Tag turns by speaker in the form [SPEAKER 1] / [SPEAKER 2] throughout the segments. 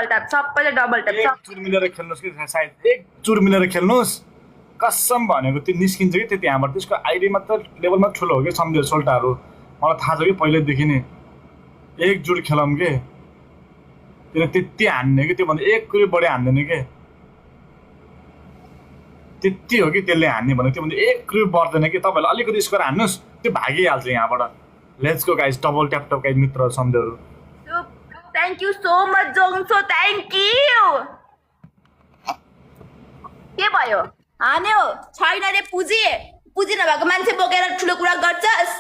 [SPEAKER 1] Tap सबैले double tap
[SPEAKER 2] एकचुर मिलेर खेल्नुहोस् कि सायद एकचुर मिलेर खेल्नुहोस् कसम भनेको त्यो निस्किन्छ कि त्यो त्यहाँबाट त्यसको आइडी मात्र लेभलमा ठुलो हो कि सम्झेर सोल्टाहरू मलाई थाहा छ कि पहिल्यैदेखि नै एकजुट खेलौँ के त्यसले त्यति हान्ने कि त्योभन्दा एक कुरो बढी हान्दैन के त्यति हो कि त्यसले हान्ने भने त्योभन्दा एक कुरो बढ्दैन कि तपाईँहरूले अलिकति स्कोर हान्नुहोस् त्यो भागिहाल्छ यहाँबाट let's go guys double tap tap guys मित्रहरू सम्झेहरू
[SPEAKER 1] thank you so much Jongso thank you के भयो हान्यो छैन रे पुजी नभएको मान्छे बोकेर ठुलो कुरा गर्छस्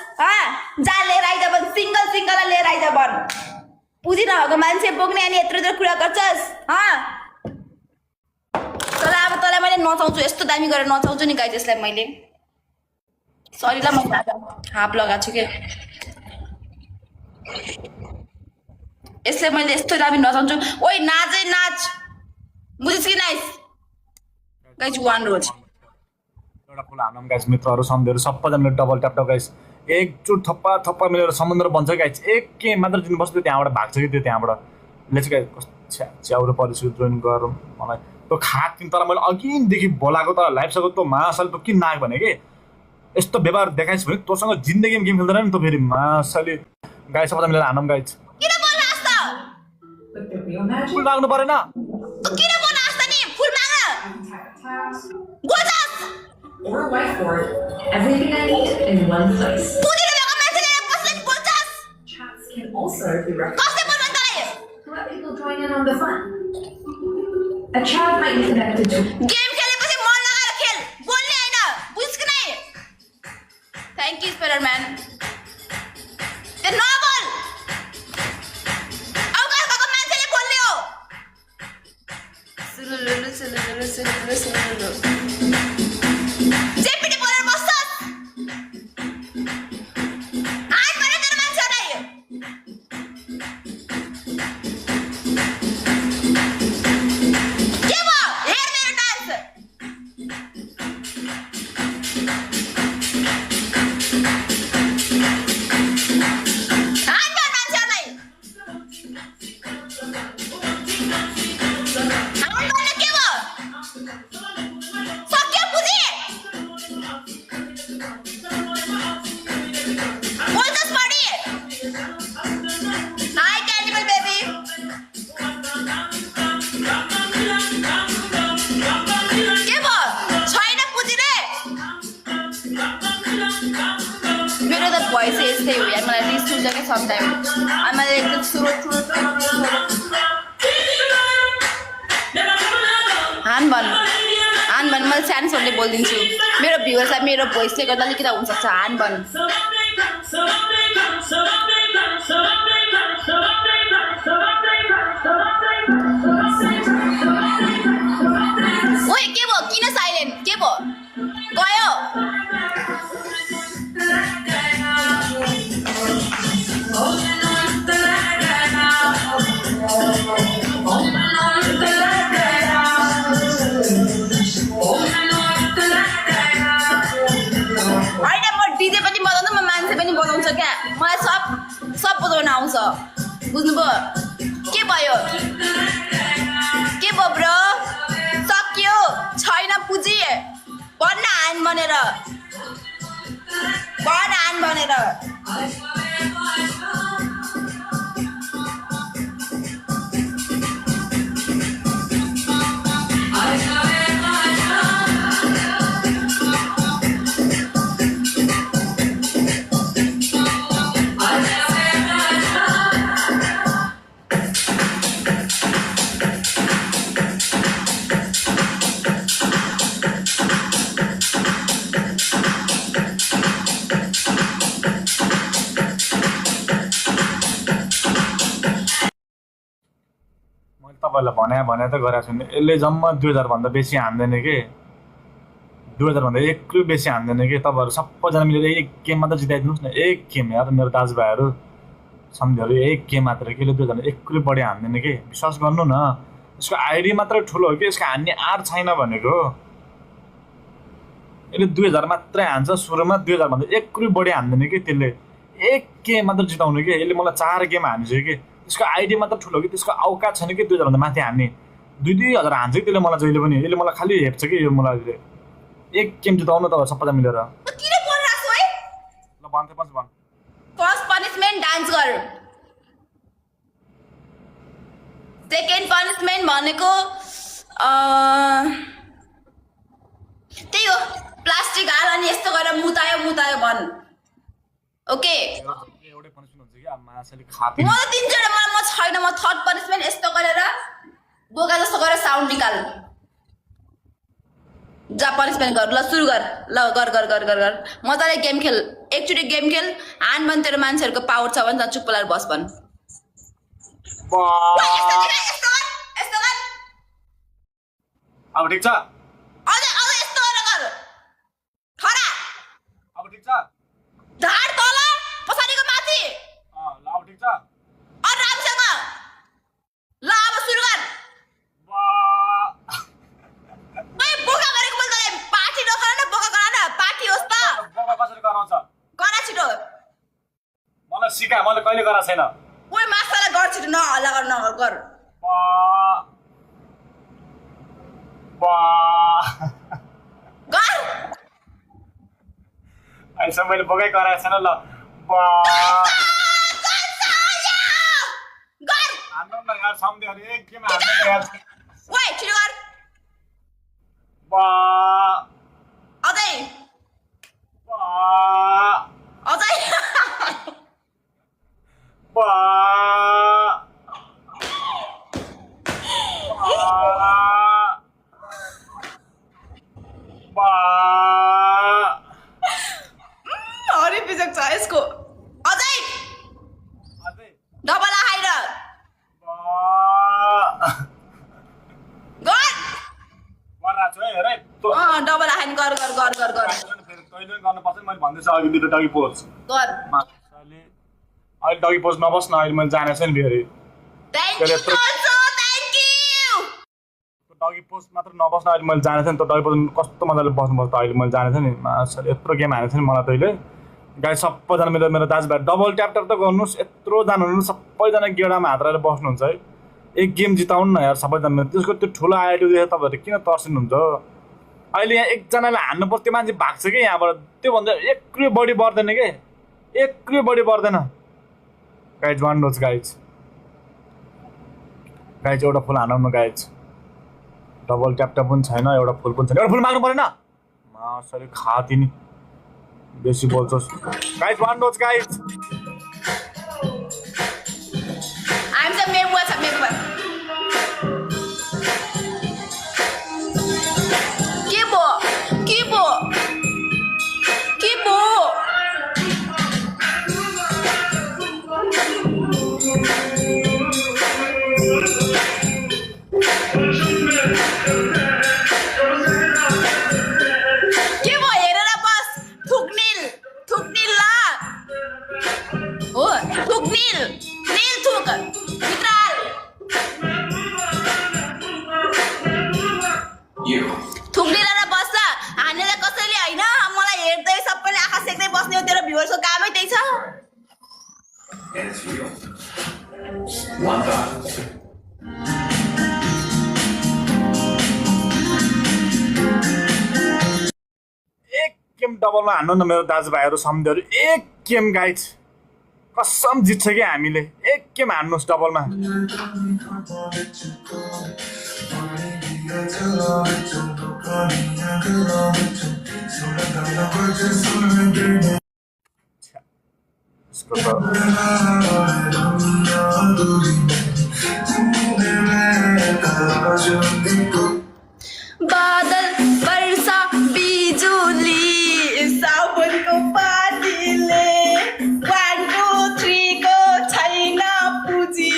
[SPEAKER 1] जा लिएर आइज भन् सिङ्गल लिएर आइज भन् पुजी नभएको मान्छे बोक्ने अनि यत्रो कुरा गर्छस् तर अब तँलाई मैले नचाउँछु यस्तो दामी गरेर नचाउँछु नि गाइस यसलाई मैले सरी ल म हाप लगाएको छु के यसले मैले यस्तो दामी नचाउँछु ओइ नाच बुझिस् कि नाइस गाइस वान रोज
[SPEAKER 2] एउटा फुल हानौँ गाइस मित्रहरू सम्झेहरू सबैजनाले डबल ट्याप टप गाइस एकचोट थप्पा मिलेर समुद्र बन्छ गाइस एक के मात्र दिन बस्दै त्यहाँबाट भाग्छ कि त्यो त्यहाँबाट लेट्स गाइस च्याउरो परिसु जोइन गरौँ मलाई त्यो खात किन तर मैले अघिदेखि बोलाएको तर लाइभ सको त्यो मासाले त किन नाग भने कि यस्तो व्यवहार देखाइस् भने तँसँग जिन्दगीमा गेम खेल्दैन नि त फेरि मासाले गाइस सबैजना मिलेर हानौँ गाइस
[SPEAKER 1] किन बोल्लास् त
[SPEAKER 2] फुल लाग्नु परेन
[SPEAKER 1] किन बोल्लास् त नि फुल माग बोल्छस्
[SPEAKER 3] or whiteboard. Everything I need in one place.
[SPEAKER 1] पुजिरहेको मान्छेले कसले बोल्छस्
[SPEAKER 3] Chats can also be referenced
[SPEAKER 1] कसले बोल्छ तँलाई
[SPEAKER 3] to let people join in on the fun. A chat might be connected to
[SPEAKER 1] game खेलेपछि मन लगाएर खेल बोल्ने हैन बुझ्स् कि नै थ्याङ्क यू स्पाइडरम्यान त्यो नबोल अवकाश भएको मान्छेले बोल्ने हो सुलुलुलु जेपिटी बोलेर बस्छस् हात भने तेरो मान्छेहरूलाई के भयो हेर मेरो डान्स हात भन मान्छेहरूलाई हात भन्नु के भयो सक्यो पुजी बोल्छस् बढी हाई क्यानिबल बेबी के भयो छैन पुजी रे मेरो त भोइस यस्तै हो यार मलाई रिस उठ्छ क्या समटाइम अनि मैले एकदम सुरु हान भन मैले सानो छोरीले बोलिदिन्छु मेरो भ्युवर्सलाई मेरो भोइसले गर्दा अलिकति हुनसक्छ हान भन ओए के भयो किन साइलेन्ट के भयो गयो होइन म डिजे पनि बजाउँछु म मान्छे पनि बजाउँछ क्या मलाई सब बजाउन आउँछ बुझ्नुभयो के भयो ब्रो सक्यो छैन पुजी भन्न हान भनेर
[SPEAKER 2] तपाईँहरूलाई भने त गरेको छु नि यसले जम्मा 2000 भन्दा बेसी हान्दैन कि 2000 भन्दा एक रुपियाँ बेसी हान्दैन कि तपाईँहरू सबैजना मिलेर एक गेम मात्र जिताइदिनुहोस् न एक गेम यार मेरो दाजुभाइहरू सम्झेहरू एक गेम मात्र कि 2000 एक रुपियाँ बढी हान्दैन कि विश्वास गर्नु न यसको आइडी मात्र ठुलो हो कि यसको हान्ने आर छैन भनेको यसले 2000 मात्रै हान्छ सुरुमा 2000 भन्दा एक रुपियाँ बढी हान्दैन कि त्यसले एक गेम मात्र जिताउनु कि यसले मलाई 4 गेम हानिसक्यो कि त्यसको आइडिया मात्र ठुलो कि त्यसको औकात छैन कि 2000 भन्दा माथि हान्ने 2,000 हान्छ कि त्यसले मलाई जहिले पनि यसले मलाई खालि हेप्छ कि यो मलाई एक गेम जिताउनु त सबैजना मिलेर
[SPEAKER 1] किन बोलिरहेको है
[SPEAKER 2] ल भन्थे पछि भन्
[SPEAKER 1] फर्स्ट पनिशमेन्ट डान्स गर सेकेन्ड पनिशमेन्ट भनेको त्यही हो प्लास्टिक हाल अनि यस्तो गरेर मुतायो भन ओके
[SPEAKER 2] एउटै पनिसमेन्ट हुन्छ कि अब माछाले खाते
[SPEAKER 1] म त दिन्छु र म छैन म थर्ड पनिशमेन्ट यस्तो गरेर बोका जस्तो गरेर साउन्ड निकाल जा पनिशमेन्ट गर ल सुरु गर ल गर मजाले गेम खेल एकचोटि गेम खेल हान भन तेरो मान्छेहरूको पावर छ भने त चुप्प लाएर बस भन यस्तो गर
[SPEAKER 2] अब ठिक छ
[SPEAKER 1] अझ यस्तो गरेर गर खरा
[SPEAKER 2] अब ठिक छ
[SPEAKER 1] ढाड तल पछाडिको माथि
[SPEAKER 2] ल अब ठिक छ
[SPEAKER 1] राम्रोसँग ल अब सुरु गर बोका गरेको मैले तँलाई पार्टी नगर न बोका गर न पार्टी होस् त
[SPEAKER 2] बोका कसरी गराउँछ
[SPEAKER 1] गर छिटो
[SPEAKER 2] मलाई सिका मैले कहिले गराएको छैन
[SPEAKER 1] ओइ माछालाई गर छिटो नहल्ला गर गर गर
[SPEAKER 2] अहिले मैले बोकै गराएको छैन ल हाम्रो न यार सम्झेहरू एक गेम हाल्नु यार
[SPEAKER 1] ओइ छिटो गर अझै हरि बिजक छ यसको अझै डबल आएर डबल आइन गर
[SPEAKER 2] तैँले गर्नुपर्छ मैले भन्दैछु अघि दुईवटा डगी पोज
[SPEAKER 1] गर
[SPEAKER 2] अहिले डगी पोज नबस्न अहिले मैले जानेको छु नि फेरि डगी पोज मात्र नबस्न अहिले मैले जानेको छु नि त डगी पोज कस्तो मजाले बस्नुपर्छ अहिले मैले जानेको छु नि मासले यत्रो गेम हानेको छु नि मलाई तैँले गाई सबैजना मेरो दाजुभाइ डबल ट्याप त गर्नुहोस् यत्रो जानुहुनु सबैजना गेडामा हात राखेर बस्नुहुन्छ है एक गेम जिताउनु न यार सबैजना त्यसको त्यो ठुलो आइडिया देखेर तपाईँहरू किन तर्सिनुहुन्छ अहिले यहाँ एकजनाले हान्नु पर्छ त्यो मान्छे भाग्छ कि यहाँबाट त्योभन्दा एक रुपियाँ बढी बढ्दैन कि एक रुपियाँ बढी बढ्दैन गाइज वान डोज गाइज एउटा फुल हानौँ न गाइज डबल ट्याप पनि छैन एउटा फुल पनि छैन एउटा फुल माग्नु परेन मासले खाती नि बेसी बोल्छस् guys one dose guys
[SPEAKER 1] I'm the member. थुक्लिएर बस्छ हानेर कसैले हैन मलाई हेर्दै सबैले आँखा सेक्दै बस्ने हो तेरो भ्युअर्सको कामै त्यही छ
[SPEAKER 2] एक गेम डबलमा हान्नु न मेरो दाजुभाइहरू सम्झेहरू एक गेम गाइज कसम जित्छ कि हामीले एक गेम हान्नुहोस् डबलमा
[SPEAKER 1] बादल वर्षा बिजुली साउनको पानीले 1 2 3 को छैन पुजी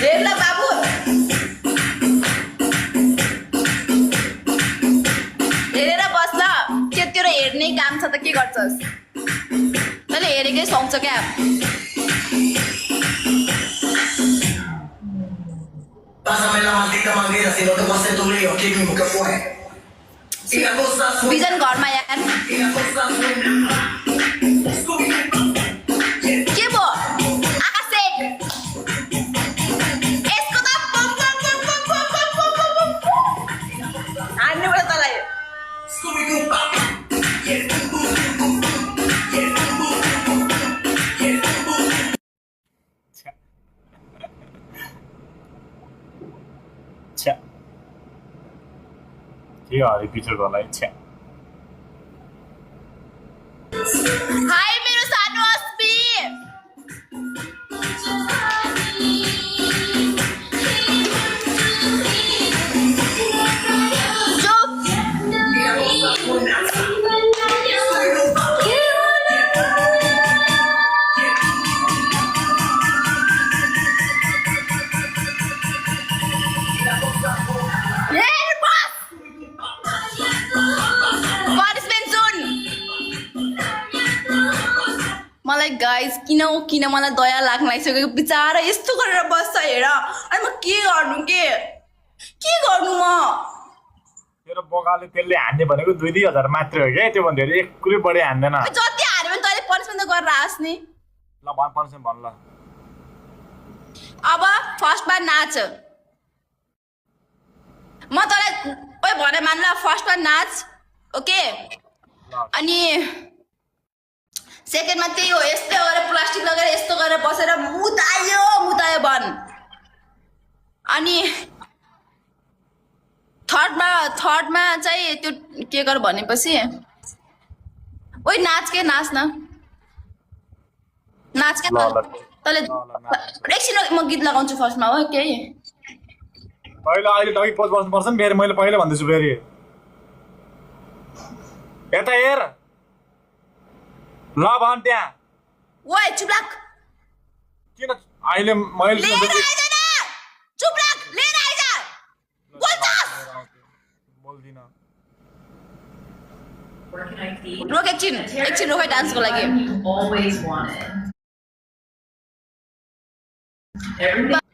[SPEAKER 1] हेर्न बाबु हेरेर बस्न के तेरो हेर्ने काम छ त के गर्छस् तैँले हेरेकै सुहाउँछ क्या
[SPEAKER 4] Pásame la maldita manguera, si no te voy a hacer tu lío, chico, ¿qué fue? Y la cosa suena.
[SPEAKER 1] बिजन घरमा यार
[SPEAKER 4] Y la cosa suena.
[SPEAKER 2] के हरि पिक्चरकोलाई छ्या
[SPEAKER 1] हाय मेरो सानो अस्पी मलाई गाइस किन मलाई दया लाग्न लागिसक्यो बिचारा यस्तो गरेर बस्छ हेर अनि म के गर्नु म
[SPEAKER 2] तेरो बगाले त्यसले हान्ने भनेको 2-2 हजार मात्रै हो क्या त्यो भन्दा एक कुरै बढी हान्दैन
[SPEAKER 1] जति हार्यो भने तैँले पनिसमेन्ट त गरेर आस नि
[SPEAKER 2] ल भन पर्छ भन ल
[SPEAKER 1] अब फर्स्टमा नाच म तँलाई ओइ भने मान ल फर्स्टमा नाच ओके अनि सेकेन्डमा त्यही हो यस्तै गरेर प्लास्टिक लगेर यस्तो गरेर बसेर मुतायो बन अनि थर्डमा चाहिँ त्यो के गर भनेपछि ओइ नाच न तैँले एकछिन म गीत लगाउँछु फर्स्टमा हो केही
[SPEAKER 2] पहिला अहिले डगी पोज बस्नुपर्छ नि फेरि मैले पहिला भन्दैछु फेरि यता हेर ल भन त्यहाँ
[SPEAKER 1] ओइ चुप लाग
[SPEAKER 2] किन अहिले मैले
[SPEAKER 1] चुप लाग लिएर आइज
[SPEAKER 2] बोल्दिन
[SPEAKER 3] Where can I feed?
[SPEAKER 1] रोक एकछिन रोक डान्सको लागि
[SPEAKER 3] You always wanted. Everything